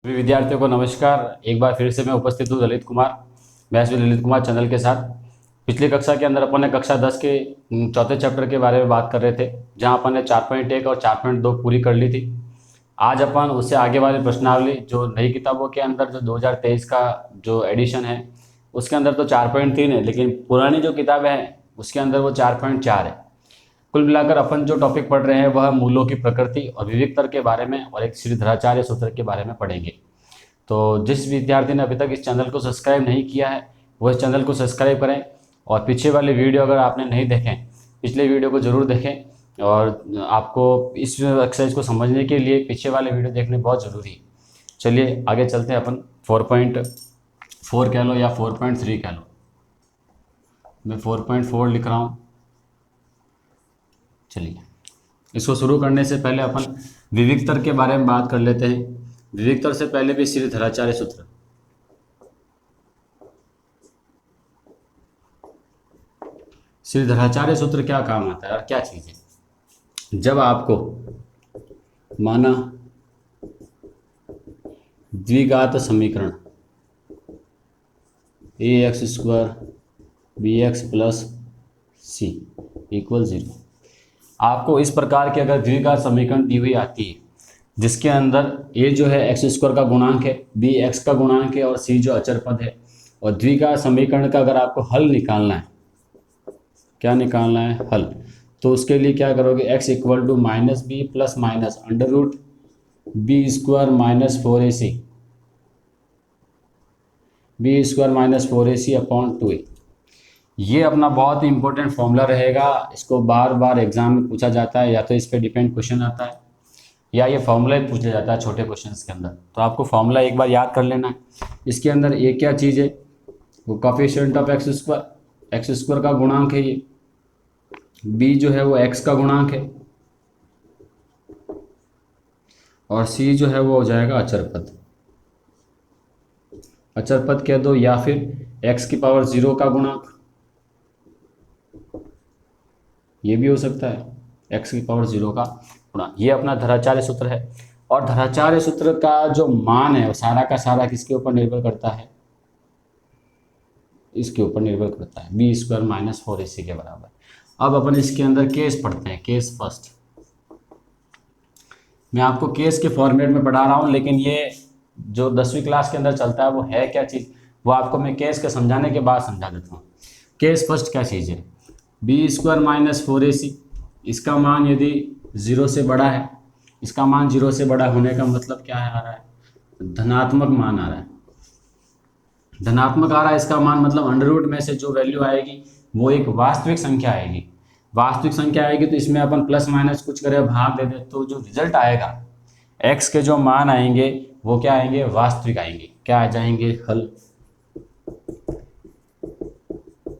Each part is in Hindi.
सभी विद्यार्थियों को नमस्कार। एक बार फिर से मैं उपस्थित हूँ Lalit Kumar, maths with Lalit Kumar channel के साथ। पिछली कक्षा के अंदर अपन ने कक्षा 10 के चौथे चैप्टर के बारे में बात कर रहे थे, जहाँ अपन ने 4.1 और 4.2 पूरी कर ली थी। आज अपन उससे आगे वाली प्रश्नावली जो नई किताबों के अंदर जो 2023 का जो एडिशन है उसके अंदर तो 4.3 है, लेकिन पुरानी जो किताबें हैं उसके अंदर वो 4.4 है। कुल मिलाकर अपन जो टॉपिक पढ़ रहे हैं वह मूलों की प्रकृति और विविक्तर के बारे में और एक श्रीधराचार्य सूत्र के बारे में पढ़ेंगे। तो जिस विद्यार्थी ने अभी तक इस चैनल को सब्सक्राइब नहीं किया है वो इस चैनल को सब्सक्राइब करें, और पीछे वाले वीडियो अगर आपने नहीं देखें पिछले वीडियो को ज़रूर देखें। और आपको इस एक्सरसाइज को समझने के लिए पीछे वाले वीडियो देखने बहुत ज़रूरी है। चलिए आगे चलते हैं। अपन 4.4 कह लो या 4.3 कह लो, मैं 4.4 लिख रहा हूँ। चलिए इसको शुरू करने से पहले अपन विविक्तर के बारे में बात कर लेते हैं। विविक्तर से पहले भी श्रीधराचार्य सूत्र। श्रीधराचार्य सूत्र क्या काम आता है और क्या चीज़ है? जब आपको माना द्विघात समीकरण ax² bx + c = 0, आपको इस प्रकार की अगर द्विघात समीकरण दी हुई आती है जिसके अंदर a जो है x² का गुणांक है, b x का गुणांक है और c जो अचर पद है, और द्विघात समीकरण का अगर आपको हल निकालना है, क्या निकालना है? हल। तो उसके लिए क्या करोगे? x = -b + -√b² - 4ac b² - 4ac/2a। ये अपना बहुत ही इंपॉर्टेंट फॉर्मूला रहेगा। इसको बार बार एग्जाम में पूछा जाता है, या तो इस पर डिपेंड क्वेश्चन आता है या ये फॉर्मूला ही पूछा जाता है छोटे क्वेश्चंस के अंदर। तो आपको फॉर्मूला एक बार याद कर लेना है। इसके अंदर ये क्या चीज़ है? वो कोएफिशिएंट ऑफ x² का गुणांक है, ये b जो है वो x का गुणांक है, और c जो है वो हो जाएगा अचर पद। अचर पद कह दो या फिर x⁻0 का गुणांक, ये भी हो सकता है x⁻0 का गुणांक। ये अपना धराचार्य सूत्र है। और धराचार्य सूत्र का जो मान है वो सारा का सारा किसके ऊपर निर्भर करता है? इसके ऊपर निर्भर करता है, b² - 4ac के बराबर। अब अपन इसके अंदर केस पढ़ते हैं। Case first. मैं आपको केस के फॉर्मेट में पढ़ा रहा हूँ, लेकिन ये जो 10वीं क्लास के अंदर चलता है वो है क्या चीज़, वो आपको मैं केस के समझाने के बाद समझा देता हूँ। केस फर्स्ट क्या चीज़ है? b² - 4ac, इसका मान यदि 0 से बड़ा है, इसका मान 0 से बड़ा होने का मतलब क्या है? आ रहा है धनात्मक मान आ रहा है। धनात्मक आ रहा है इसका मान, मतलब अंडर में से जो वैल्यू आएगी वो एक वास्तविक संख्या आएगी। वास्तविक संख्या आएगी तो इसमें अपन प्लस माइनस कुछ करें, भाग दे दे, तो जो रिजल्ट आएगा x के जो मान आएंगे वो क्या आएंगे? वास्तविक आएंगे। क्या आ जाएंगे? हल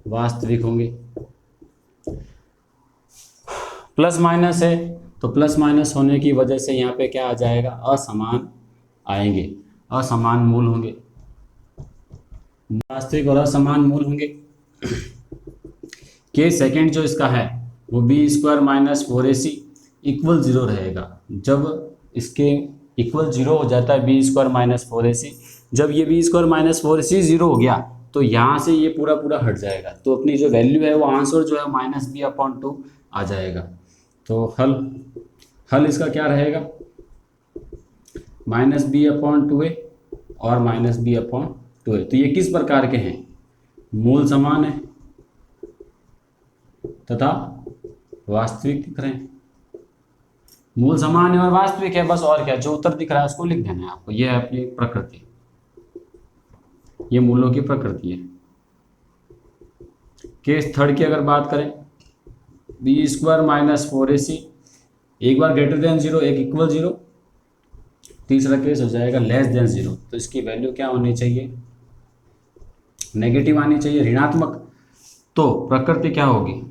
वास्तविक होंगे। प्लस माइनस है तो प्लस माइनस होने की वजह से यहाँ पे क्या आ जाएगा? असमान आएंगे, असमान मूल होंगे। वास्तविक और असमान मूल होंगे। केस सेकंड जो इसका है वो b² - 4ac = 0 रहेगा। जब इसके इक्वल 0 हो जाता है b² - 4ac, जब ये b² - 4ac 0 हो गया तो यहाँ से ये पूरा पूरा हट जाएगा। तो अपनी जो वैल्यू है वो आंसर जो है -b/2 आ जाएगा। तो हल इसका क्या रहेगा? -b/2a और -b/2a। तो ये किस प्रकार के हैं? मूल समान है तथा वास्तविक दिख रहे हैं। मूल समान है और वास्तविक है, बस। और क्या? जो उत्तर दिख रहा है उसको लिख देना है आपको। ये है अपनी प्रकृति, ये मूलों की प्रकृति है। केस थर्ड की अगर बात करें, b² - 4ac एक बार ग्रेटर देन 0, एक इक्वल 0। तीसरा केस हो जाएगा लेस देन 0। तो इसकी वैल्यू क्या होनी चाहिए? नेगेटिव आनी चाहिए, ऋणात्मक। तो प्रकृति क्या होगी?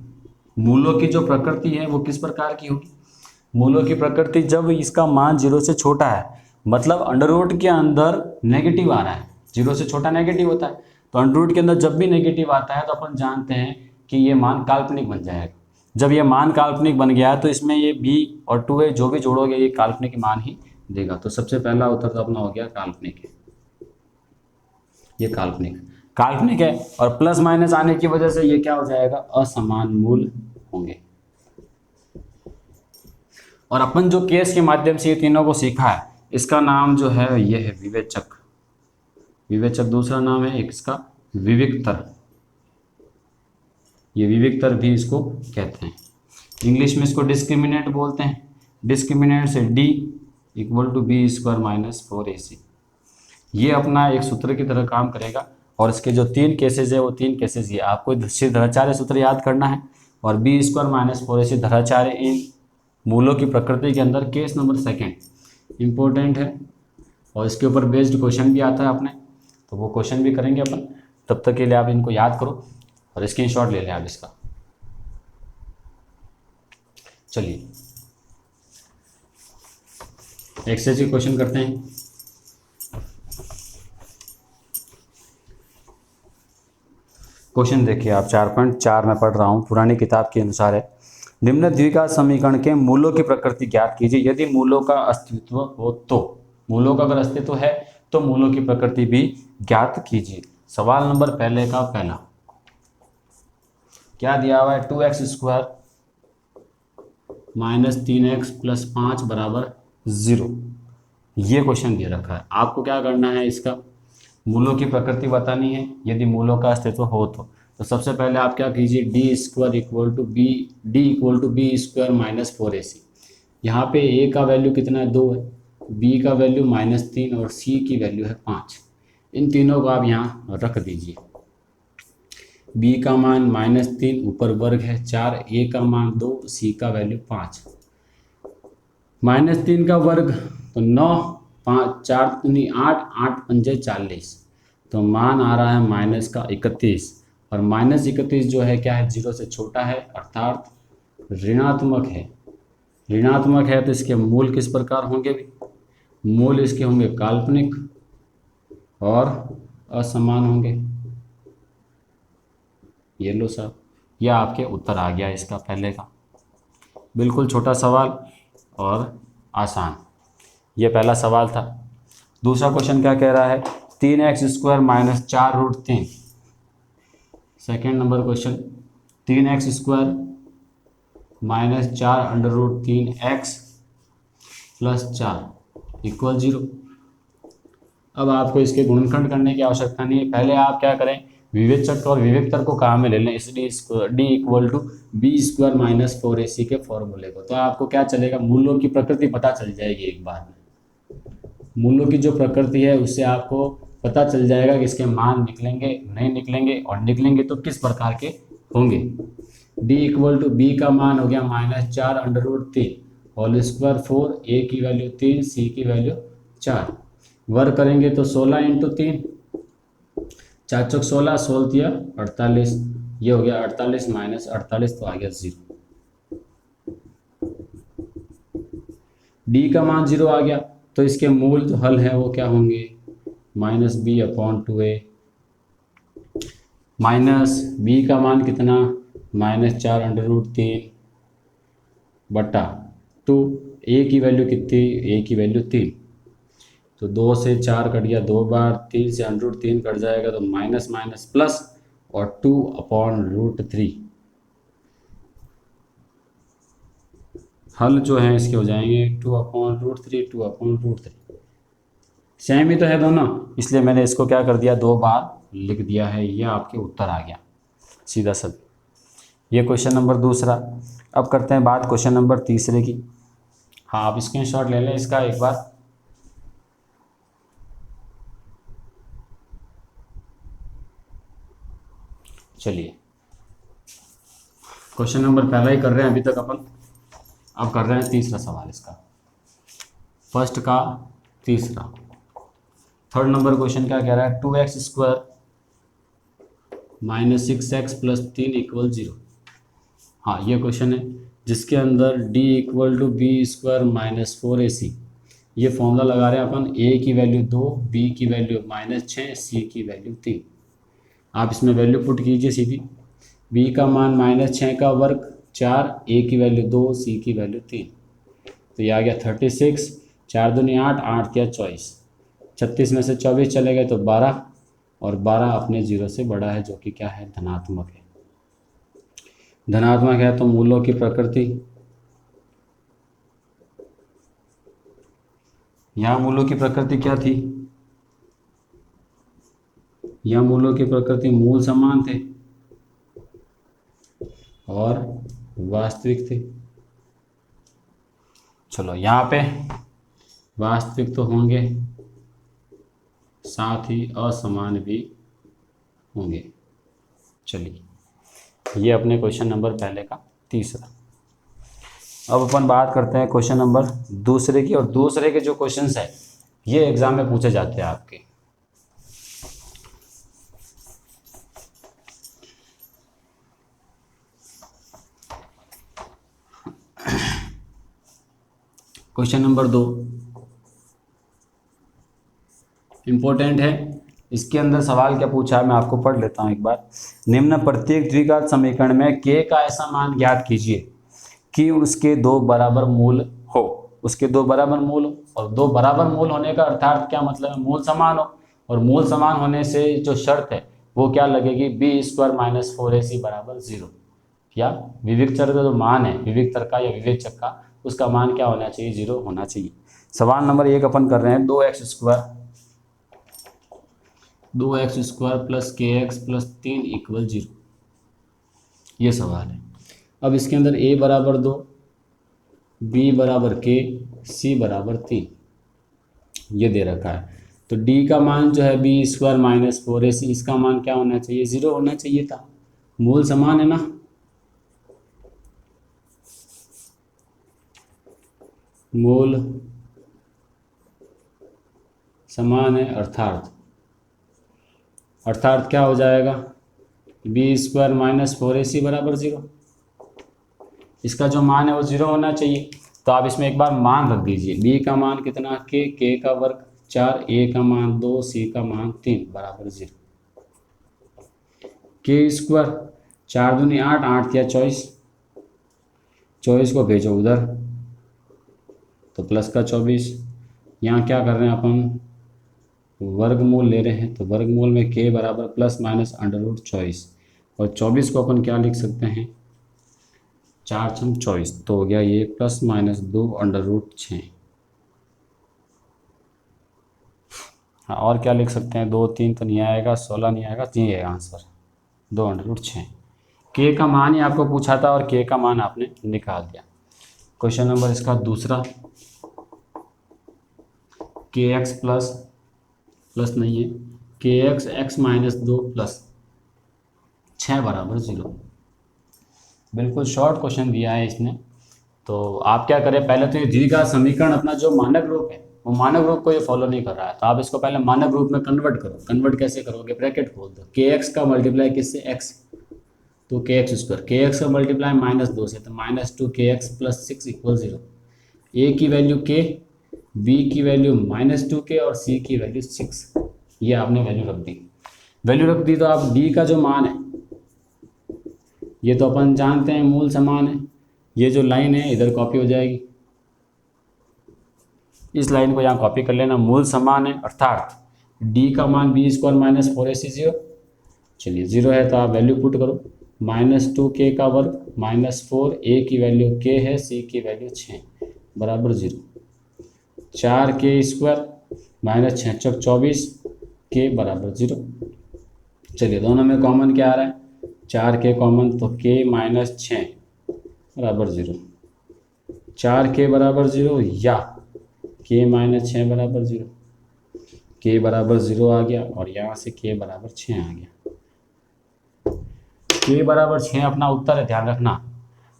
मूलों की जो प्रकृति है वो किस प्रकार की होगी? मूलों की प्रकृति जब इसका मान 0 से छोटा है, मतलब अंडर के अंदर नेगेटिव आ रहा है, 0 से छोटा नेगेटिव होता है, तो अंडर के अंदर जब भी नेगेटिव आता है तो अपन जानते हैं कि ये मान काल्पनिक बन जाएगा। जब ये मान काल्पनिक बन गया तो इसमें ये b और 2a जो भी जोड़ोगे ये काल्पनिक मान ही देगा। तो सबसे पहला उत्तर तो अपना हो गया काल्पनिक है, ये काल्पनिक काल्पनिक है। और प्लस माइनस आने की वजह से ये क्या हो जाएगा, असमान मूल होंगे। और अपन जो केस के माध्यम से ये तीनों को सीखा है, इसका नाम जो है ये है विवेचक। विवेचक दूसरा नाम है एक इसका विविक्तर, ये विविक्तर भी इसको कहते हैं। इंग्लिश में इसको डिस्क्रिमिनेंट बोलते हैं। डिस्क्रिमिनेंट से D equal to B square minus 4ac, ये अपना एक सूत्र की तरह काम करेगा। और इसके जो तीन केसेज है वो तीन केसेज ये आपको धराचार्य सूत्र याद करना है। और बी स्क्वायर माइनस 4ac धराचार्य इन मूलों की प्रकृति के अंदर केस नंबर सेकेंड इम्पोर्टेंट है। और इसके ऊपर बेस्ड क्वेश्चन भी आता है अपने, तो वो क्वेश्चन भी करेंगे अपन। तब तक के लिए आप इनको याद करो और स्क्रीनशॉट ले लें आप इसका। चलिए एक्सरसाइज के क्वेश्चन करते हैं। क्वेश्चन देखिए आप 4.4 में पढ़ रहा हूँ, पुरानी किताब के अनुसार है। निम्न द्विघात समीकरण के मूलों की प्रकृति ज्ञात कीजिए। यदि मूलों का अस्तित्व हो तो, मूलों का अगर अस्तित्व है तो मूलों की प्रकृति भी ज्ञात कीजिए। सवाल नंबर पहले का पहला क्या दिया हुआ है, 2x square minus 3x plus 5 बराबर 0, ये क्वेश्चन दे रखा है। आपको क्या करना है, इसका मूलों की प्रकृति बतानी है यदि मूलों का अस्तित्व हो तो सबसे पहले आप क्या कीजिए, D square equal to B square minus 4ac। यहाँ पे a का वैल्यू कितना है, 2 है, b का वैल्यू -3 और c की वैल्यू है 5। इन तीनों को आप यहाँ रख दीजिए। b का मान -3, ऊपर वर्ग है 4, a का मान 2, c का वैल्यू 5। -3 का वर्ग तो 9, 5 4 दूनी 8, 8 पंजे 40, तो मान आ रहा है माइनस का 31। और -31 जो है क्या है, 0 से छोटा है अर्थात ऋणात्मक है। ऋणात्मक है तो इसके मूल किस प्रकार होंगे भी, मूल इसके होंगे काल्पनिक और असमान होंगे। ये लो साहब, यह आपके उत्तर आ गया इसका पहले का। बिल्कुल छोटा सवाल और आसान, ये पहला सवाल था। दूसरा क्वेश्चन क्या कह रहा है, 3x square minus 4√3। Second number question, 3x square minus 4√3x plus 4 equal 0। अब आपको इसके गुणनखंड करने की आवश्यकता नहीं है। पहले आप क्या करें, विवेचक और विवेक्तर को काम में ले लें, इसलिए D equal to B square minus 4ac के फॉर्मूले को। तो आपको क्या चलेगा, मूलों की प्रकृति पता चल जाएगी एक बार में। मूलों की जो प्रकृति है उससे आपको पता चल जाएगा कि इसके मान निकलेंगे नहीं निकलेंगे, और निकलेंगे तो किस प्रकार के होंगे। d इक्वल टू बी का मान हो गया -4√3 होल स्क्वायर 4, a की वैल्यू 3, c की वैल्यू 4। वर्ग करेंगे तो 16 × 3, 4 चौक 16, 16 दिया 48, ये हो गया 48 माइनस 48 तो आ गया 0। d का मान 0 आ गया तो इसके मूल जो हल है वो क्या होंगे, -b/2a माइनस b का मान कितना -4√3 बटा 2, a की वैल्यू कितनी, a की वैल्यू 3, तो 2 से 4 कट गया 2 बार, 3 से √3 कट जाएगा तो माइनस माइनस प्लस और 2/√3। हल जो है इसके हो जाएंगे 2/√3, 2/√3। सेम ही तो है दोनों, इसलिए मैंने इसको क्या कर दिया, 2 बार लिख दिया है। ये आपके उत्तर आ गया सीधा सब। ये क्वेश्चन नंबर दूसरा। अब करते हैं बात क्वेश्चन नंबर तीसरे की। हाँ आप स्क्रीनशॉट ले लें इसका एक बार। चलिए क्वेश्चन नंबर पहला ही कर रहे हैं अभी तक अपन, अब कर रहे हैं तीसरा सवाल इसका, फर्स्ट का तीसरा। थर्ड नंबर क्वेश्चन क्या कह रहा है, 2x square minus 6x plus 3 equal 0। हाँ ये क्वेश्चन है जिसके अंदर d equal to B square minus 4ac, ये फॉर्मूला लगा रहे हैं अपन, a की वैल्यू 2, b की वैल्यू -6, c की वैल्यू 3। आप इसमें वैल्यू पुट कीजिए सीधी, b का मान -6 का वर्ग 4, a की वैल्यू 2, c की वैल्यू 3, तो ये आ गया 36 4 दूनी 8, 8 या 24, 36 में से 24 चले गए तो 12, और 12 अपने 0 से बड़ा है, जो कि क्या है, धनात्मक है। धनात्मक है तो मूलों की प्रकृति, यहाँ मूलों की प्रकृति क्या थी, यहाँ मूलों की प्रकृति मूल समान थे और वास्तविक थे। चलो यहाँ पे वास्तविक तो होंगे, साथ ही असमान भी होंगे। चलिए ये अपने क्वेश्चन नंबर पहले का तीसरा। अब अपन बात करते हैं क्वेश्चन नंबर दूसरे की, और दूसरे के जो क्वेश्चंस है ये एग्जाम में पूछे जाते हैं आपके। क्वेश्चन नंबर 2 इंपॉर्टेंट है। इसके अंदर सवाल क्या पूछा है मैं आपको पढ़ लेता हूं एक बार। निम्न प्रत्येक द्विघात समीकरण में k का ऐसा मान ज्ञात कीजिए कि उसके दो बराबर मूल हो। उसके दो बराबर मूल हो, और दो बराबर मूल होने का अर्थात क्या मतलब है, मूल समान हो। और मूल समान होने से जो शर्त है वो क्या लगेगी, b² - 4ac बराबर 0, या विविक चर का जो मान है, विविक चर का या विवेचक का, उसका मान क्या होना चाहिए, 0 होना चाहिए। सवाल नंबर 1 अपन कर रहे हैं, 2x² प्लस kx प्लस 3 = 0, ये सवाल है। अब इसके अंदर a बराबर 2, b बराबर k, c बराबर 3 ये दे रखा है। तो d का मान जो है b² - 4ac, इसका मान क्या होना चाहिए, 0 होना चाहिए था। मूल समान है ना, मूल समान है, अर्थात क्या हो जाएगा, b² - 4ac बराबर 0। इसका जो मान है वो 0 होना चाहिए। तो आप इसमें एक बार मान रख दीजिए, b का मान कितना, k का वर्ग 4, a का मान 2, c का मान 3 बराबर 0। k², 4 दूनी 8, 8 या 24, 24 को भेजो उधर तो प्लस का 24। यहाँ क्या कर रहे हैं अपन, वर्गमूल ले रहे हैं, तो वर्गमूल में k बराबर ±√24, और 24 को अपन क्या लिख सकते हैं, 4 × 24, तो हो गया ये ±2√6। हाँ, और क्या लिख सकते हैं, 2 3 तो नहीं आएगा, 16 नहीं आएगा, यही है आंसर 2√6। k का मान ही आपको पूछा था और k का मान आपने निकाल दिया। क्वेश्चन नंबर इसका दूसरा, kx प्लस नहीं है, kx x - 2 प्लस 6 बराबर 0। बिल्कुल शॉर्ट क्वेश्चन दिया है इसने। तो आप क्या करें, पहले तो ये द्विघात समीकरण अपना जो मानक रूप है वो मानक रूप को ये फॉलो नहीं कर रहा है, तो आप इसको पहले मानक रूप में कन्वर्ट करो। कन्वर्ट कैसे करोगे, ब्रैकेट खोल दो, kx का मल्टीप्लाई किससे, x, तो kx², kx का मल्टीप्लाई -2 से, तो -2kx प्लस 6 = 0। a की वैल्यू k, b की वैल्यू -2k और c की वैल्यू 6, ये आपने वैल्यू रख दी। तो आप d का जो मान है, ये तो अपन जानते हैं मूल समान है, ये जो लाइन है इधर कॉपी हो जाएगी, इस लाइन को यहाँ कॉपी कर लेना, मूल समान है अर्थात d का मान b² - 4ac 0। चलिए 0 है तो आप वैल्यू पुट करो, -2k का वर्ग -4, a की वैल्यू k है, c की वैल्यू 6 बराबर 0। 4k² -6 × 24, k बराबर 0। चलिए दोनों में कॉमन क्या आ रहा है, 4k कॉमन, तो k - 6 बराबर 0। 4k बराबर 0 या k - 6 बराबर 0, k बराबर 0 आ गया, और यहाँ से k बराबर 6 आ गया। k बराबर 6 अपना उत्तर है, ध्यान रखना,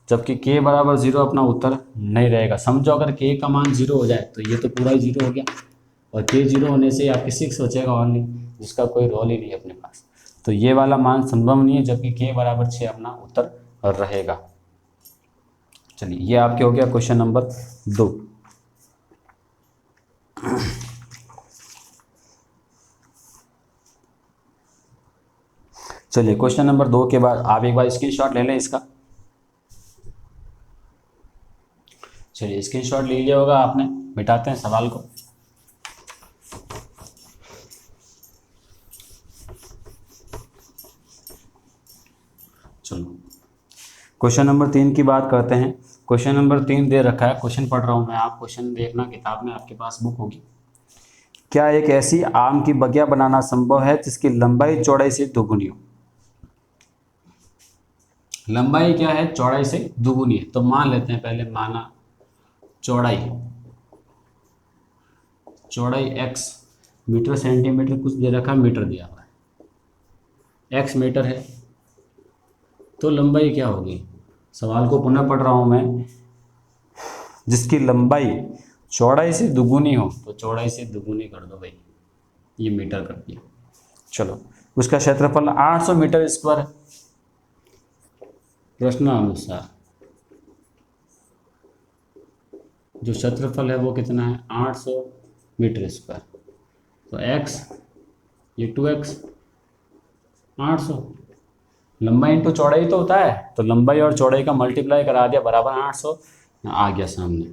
जबकि k बराबर 0 अपना उत्तर नहीं रहेगा। समझो अगर k का मान 0 हो जाए तो ये तो पूरा ही 0 हो गया, और k 0 होने से आपके 6 बचेगा और नहीं, जिसका कोई रोल ही नहीं अपने पास, तो ये वाला मान संभव नहीं है, जबकि k बराबर 6 अपना उत्तर रहेगा। चलिए ये आपके हो गया क्वेश्चन नंबर 2। चलिए क्वेश्चन नंबर 2 के बाद आप एक बार स्क्रीनशॉट ले लें इसका। चलिए स्क्रीनशॉट ले लिया होगा आपने, मिटाते हैं सवाल को। चलो क्वेश्चन नंबर 3 की बात करते हैं। क्वेश्चन नंबर 3 दे रखा है, क्वेश्चन पढ़ रहा हूँ मैं, आप क्वेश्चन देखना किताब में, आपके पास बुक होगी। क्या एक ऐसी आम की बगिया बनाना संभव है जिसकी लंबाई चौड़ाई से दोगुनी हो? लंबाई क्या है? चौड़ाई से दोगुनी है। तो मान लेते हैं, पहले माना चौड़ाई x मीटर सेंटीमीटर कुछ दे रखा है, मीटर दिया हुआ है, x मीटर है, तो लंबाई क्या होगी? सवाल को पुनः पढ़ रहा हूं मैं। जिसकी लंबाई चौड़ाई से दुगुनी हो, तो चौड़ाई से दुगुनी कर दो भाई, ये मीटर कर दिया। चलो, उसका क्षेत्रफल 800 मीटर स्क्वायर है। प्रश्नानुसार जो क्षेत्रफल है वो कितना है? 800 मीटर स्क्वायर। तो x ये 2x 800, लंबाई इंटू चौड़ाई तो होता है, तो लंबाई और चौड़ाई का मल्टीप्लाई करा दिया बराबर 800 आ गया सामने।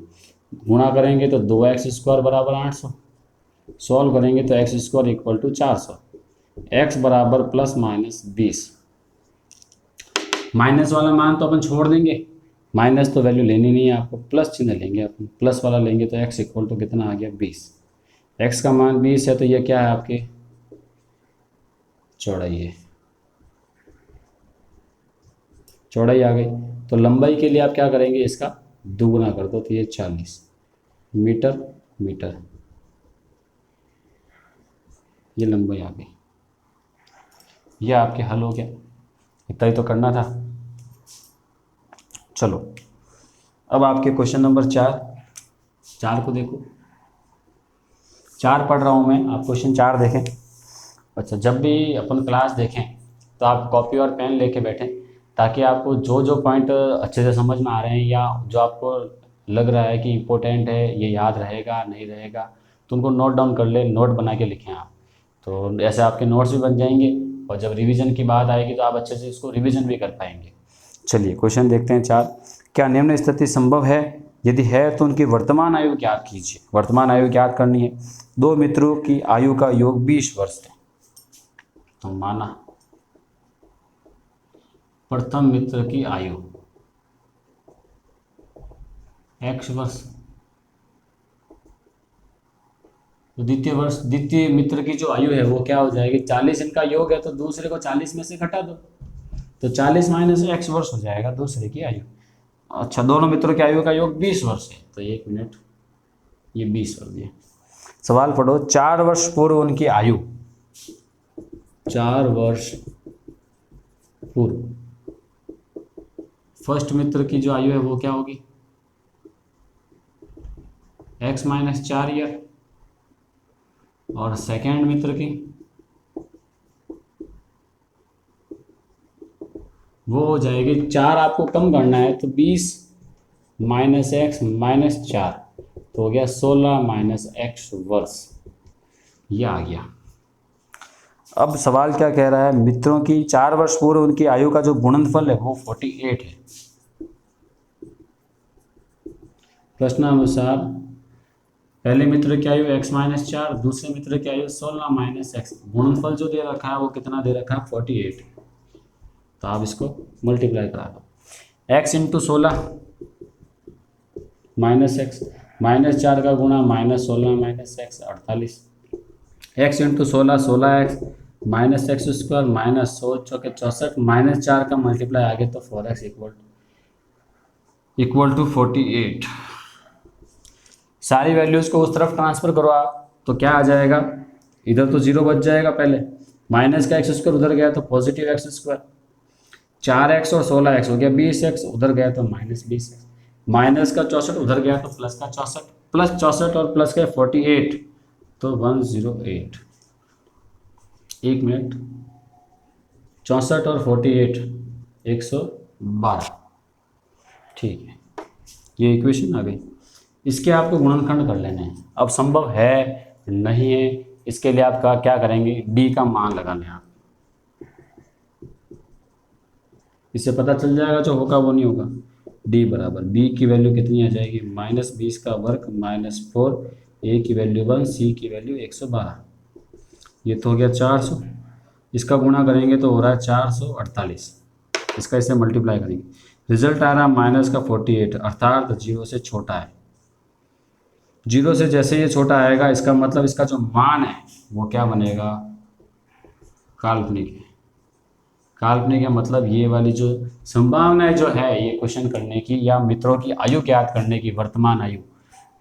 गुणा करेंगे तो 2x स्क्वायर बराबर 800, सॉल्व करेंगे तो x square equal to 400, x बराबर प्लस माइनस 20। माइनस वाला मान तो अपन छोड़ देंगे, माइनस तो वैल्यू लेनी नहीं है आपको, प्लस चिन्ह लेंगे अपन, प्लस वाला लेंगे तो x इक्वल टू कितना आ गया? 20। x का मान 20 है, तो ये क्या है आपके? चौड़ाई है, चौड़ाई आ गई। तो लंबाई के लिए आप क्या करेंगे? इसका दुगुना कर दो, तो ये 40 मीटर मीटर, ये लंबाई आ गई। ये आपके हल हो गया, इतना ही तो करना था। चलो अब आपके क्वेश्चन नंबर 4 को देखो। 4 पढ़ रहा हूँ मैं, आप क्वेश्चन 4 देखें। अच्छा, जब भी अपन क्लास देखें तो आप कॉपी और पेन लेके बैठें, ताकि आपको जो जो पॉइंट अच्छे से समझ में आ रहे हैं या जो आपको लग रहा है कि इम्पोर्टेंट है, ये याद रहेगा नहीं रहेगा, तो उनको नोट डाउन कर ले, नोट बना के लिखें आप। तो ऐसे आपके नोट्स भी बन जाएंगे, और जब रिवीजन की बात आएगी तो आप अच्छे से इसको रिवीजन भी कर पाएंगे। चलिए क्वेश्चन देखते हैं 4। क्या निम्न स्थिति संभव है? यदि है तो उनकी वर्तमान आयु ज्ञात कीजिए। वर्तमान आयु ज्ञात करनी है। 2 मित्रों की आयु का योग 20 वर्ष है। तो माना प्रथम मित्र की आयु x वर्ष, तो द्वितीय मित्र की जो आयु है वो क्या हो जाएगी? 40 इनका योग है, तो दूसरे को 40 में से घटा दो, तो 40 माइनस x वर्ष हो जाएगा दूसरे की आयु। अच्छा, दोनों मित्रों की आयु का योग 20 वर्ष है, तो 1 मिनट, ये 20 हो गया। सवाल पढ़ो। 4 वर्ष पूर्व उनकी आयु, 4 वर्ष पूर्व फर्स्ट मित्र की जो आयु है वो क्या होगी? x माइनस 4 ईयर, और सेकेंड मित्र की वो हो जाएगी, 4 आपको कम करना है, तो 20 माइनस x माइनस 4, तो हो गया 16 माइनस x वर्ष, ये आ गया। अब सवाल क्या कह रहा है? मित्रों की 4 वर्ष पूर्व उनकी आयु का जो गुणनफल है वो 48 है। प्रश्नानुसार पहले मित्र की आयु x माइनस 4, दूसरे मित्र की आयु 16 माइनस x, गुणनफल जो दे रखा है वो कितना दे रखा है? 48। तो आप इसको मल्टीप्लाई करा दो, x into 16 minus x, minus 4 का गुणा minus 16 minus x 48, x into 16 16x minus x square minus 100 चौके 64, माइनस 4 का मल्टीप्लाई आगे तो 4x इक्वल टू 48। सारी वैल्यूज़ को उस तरफ ट्रांसफ़र करो आप, तो क्या आ जाएगा? इधर तो 0 बच जाएगा, पहले माइनस का एक्स स्क्वायर उधर गया तो पॉजिटिव एक्स स्क्वायर, 4x और 16x हो गया 20x, उधर गया तो माइनस 20x, माइनस का 64 उधर गया तो प्लस का 64, प्लस 64 और प्लस का 48, तो 108। 1 मिनट, 64 और 48 112। ठीक है, ये इक्वेशन आ गई। इसके आपको गुणनखंड कर लेने हैं। अब संभव है नहीं है, इसके लिए आपका क्या करेंगे? डी का मान लगा लें आप, इससे पता चल जाएगा जो होगा वो नहीं होगा। डी बराबर बी की वैल्यू कितनी आ जाएगी, -20 का वर्ग -4, ए की वैल्यू 1, सी की वैल्यू 112। ये तो हो गया 400, इसका गुणा करेंगे तो हो रहा है 448, इसका इससे मल्टीप्लाई करेंगे, रिजल्ट आ रहा है माइनस का 48, अर्थात 0 से छोटा है। 0 से जैसे ये छोटा आएगा इसका मतलब इसका जो मान है वो क्या बनेगा, काल्पनिक है। काल्पनिक है मतलब ये वाली जो संभावना जो है ये क्वेश्चन करने की या मित्रों की आयु ज्ञात करने की, वर्तमान आयु,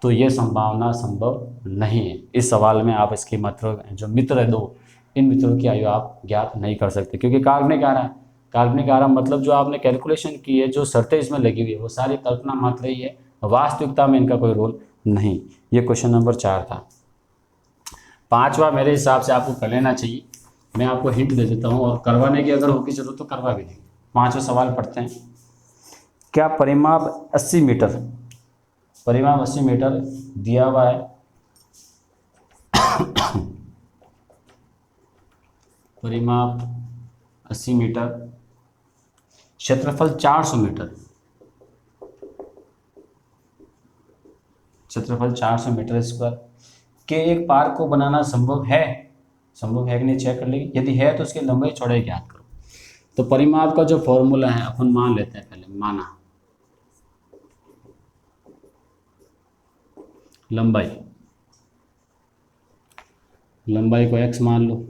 तो ये संभावना संभव नहीं है। इस सवाल में आप इसके मित्रों जो मित्र है दो, इन मित्रों की आयु आप ज्ञात नहीं कर सकते क्योंकि काल्पनिक आ रहा है। काल्पनिक आ रहा मतलब जो आपने कैलकुलेशन की है, जो शर्तें इसमें लगी हुई है वो सारी कल्पना मात्र ही है, वास्तविकता में इनका कोई रोल नहीं। ये क्वेश्चन नंबर 4 था। 5वां मेरे हिसाब से आपको कर लेना चाहिए, मैं आपको हिंट दे देता हूँ और करवाने की अगर होगी जरूरत तो करवा भी देंगे। 5वां सवाल पढ़ते हैं। क्या परिमाप 80 मीटर, परिमाप 80 मीटर दिया हुआ है, परिमाप 80 मीटर, क्षेत्रफल 400 मीटर, क्षेत्रफल 400 मीटर स्क्वायर के एक पार्क को बनाना संभव है, संभव है कि नहीं चेक कर लेंगे। यदि है तो उसकी लंबाई चौड़ाई ज्ञात करो। तो परिमाप का जो फॉर्मूला है अपन मान लेते हैं, पहले माना लंबाई, लंबाई को x मान लो,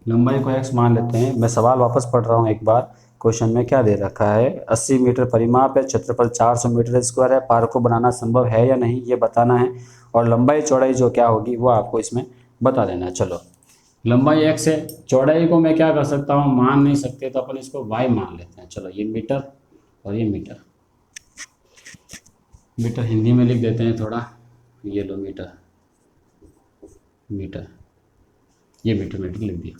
लंबाई को x मान लेते हैं। मैं सवाल वापस पढ़ रहा हूँ एक बार। क्वेश्चन में क्या दे रखा है, 80 मीटर परिमाप है, क्षेत्रफल 400 मीटर स्क्वायर है, पार्क को बनाना संभव है या नहीं ये बताना है, और लंबाई चौड़ाई जो क्या होगी वो आपको इसमें बता देना है। चलो लंबाई x है, चौड़ाई को मैं क्या कर सकता हूँ, मान नहीं सकते तो अपन इसको y मान लेते हैं। चलो ये मीटर और ये मीटर, मीटर हिंदी में लिख देते हैं थोड़ा, ये लो मीटर, मीटर, ये मीटर मीटर लिख दिया।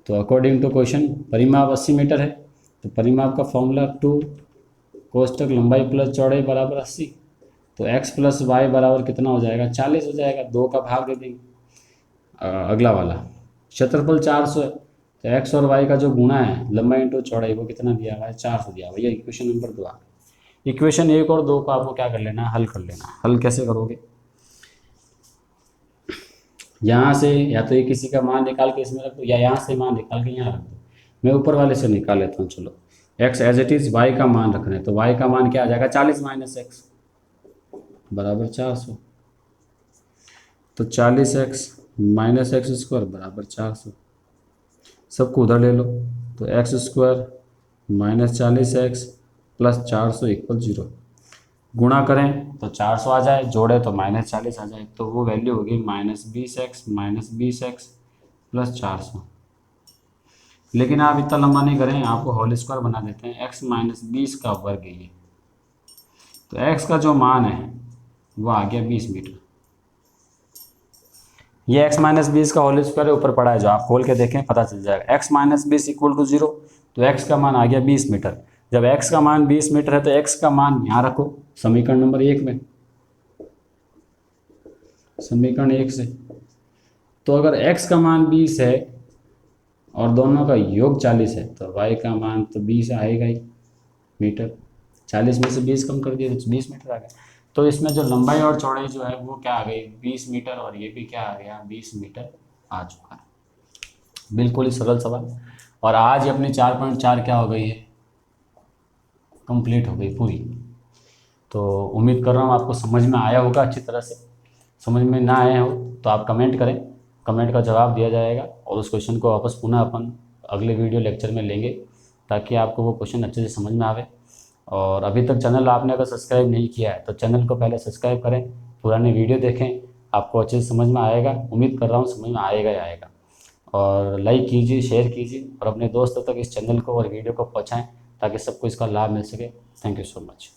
तो अकॉर्डिंग टू क्वेश्चन परिमाप 80 मीटर है, तो परिमाप का फॉर्मूला 2 कोष्टक लंबाई प्लस चौड़ाई बराबर 80, तो x प्लस वाई बराबर कितना हो जाएगा, 40 हो जाएगा, 2 का भाग दे देंगे। अगला वाला क्षेत्रफल 400 है, तो x और y का जो गुणा है लंबाई इंटू चौड़ाई वो कितना दिया हुआ है, 400 दिया हुआ है। ये इक्वेशन नंबर 2 आ गया। इक्वेशन 1 और 2 को आपको क्या कर लेना है, हल कर लेना है। हल कैसे करोगे, यहाँ से या तो ये किसी का मान निकाल के इसमें रख दो या यहाँ से मान निकाल के यहाँ रख दो। मैं ऊपर वाले से निकाल लेता हूँ। चलो x as it is, y का मान रखना है, तो y का मान क्या आ जाएगा, 40 माइनस x बराबर 400, तो 40x माइनस एक्स स्क्वायर बराबर 400, सबको उधर ले लो, तो x square minus 40x plus 400 equal 0, गुणा करें तो 400 आ जाए, जोड़े तो -40 आ जाए, तो वो वैल्यू होगी -20x प्लस 400। लेकिन आप इतना लंबा नहीं करें, आपको होल स्क्वायर बना देते हैं, x माइनस 20 का वर्ग है ये, तो x का जो मान है वो आ गया 20 मीटर। ये x माइनस 20 का होल स्क्वायर ऊपर पड़ा है, जो आप खोल के देखें पता चल जाएगा। x माइनस 20 इक्वल टू 0, तो x का मान आ गया 20 मीटर। जब x का मान 20 मीटर है तो x का मान यहाँ रखो समीकरण नंबर 1 में, समीकरण 1 से। तो अगर x का मान 20 है और दोनों का योग 40 है तो y का मान तो 20 आएगा ही मीटर। 40 में से 20 कम कर दिया तो 20 मीटर आ गया। तो इसमें जो लंबाई और चौड़ाई जो है वो क्या आ गई, 20 मीटर, और ये भी क्या आ गया, 20 मीटर आ चुका है। बिल्कुल ही सरल सवाल। और आज अपनी 4.4 क्या हो गई है, कंप्लीट हो गई पूरी। तो उम्मीद कर रहा हूँ आपको समझ में आया होगा अच्छी तरह से। समझ में ना आया हो तो आप कमेंट करें, कमेंट का जवाब दिया जाएगा और उस क्वेश्चन को वापस पुनः अपन अगले वीडियो लेक्चर में लेंगे ताकि आपको वो क्वेश्चन अच्छे से समझ में आवे। और अभी तक चैनल आपने अगर सब्सक्राइब नहीं किया है तो चैनल को पहले सब्सक्राइब करें, पुराने वीडियो देखें, आपको अच्छे से समझ में आएगा। उम्मीद कर रहा हूँ समझ में आएगा ही आएगा। और लाइक कीजिए, शेयर कीजिए और अपने दोस्तों तक इस चैनल को और वीडियो को पहुँचाएँ ताकि सबको इसका लाभ मिल सके। Thank you so much.